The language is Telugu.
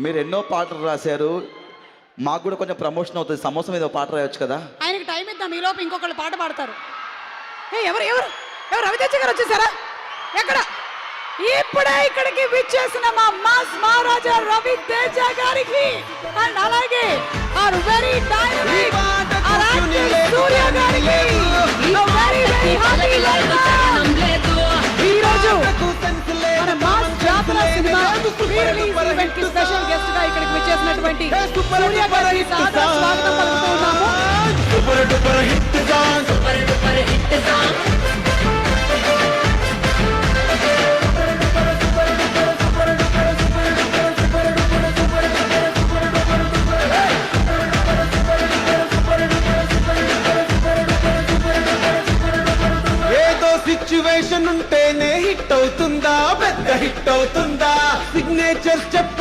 మీరు ఎన్నో పాటలు రాశారు, మాకు కూడా కొంచెం ప్రమోషన్ అవుతుంది. సమోసా మీద ఒక పాట రాయొచ్చు కదా. ఆయనకి టైం ఇద్దాం, ఈ లోపు ఇంకొకళ్ళు పాట పాడతారు. ఎవరు ఎవరు ఎవరు రవితేజ గారు వచ్చేసారా? ఎక్కడ? ఇప్పుడే ఇక్కడికి విచ్చేసిన మా మాస్ మహారాజా రవితేజ గారికి అండ్ అలాగే our very dynamic our actor Suriya గారికి వెరీ వెరీ హ్యాపీ వెల్కమ్. ఈ రోజు మన mass Jathara cinema release event కి స్పెషల్ గెస్ట్ గా ఇక్కడికి విచ్చేసినటువంటి సూర్య గారికి సాదర స్వాగతం పలుకుతున్నాము. Super duper hit song, super duper hit song. ఏదో సిచ్యువేషన్ ఉంటేనే హిట్ అవుతుందా, పెద్ద హిట్ అవుతుందా? Signature step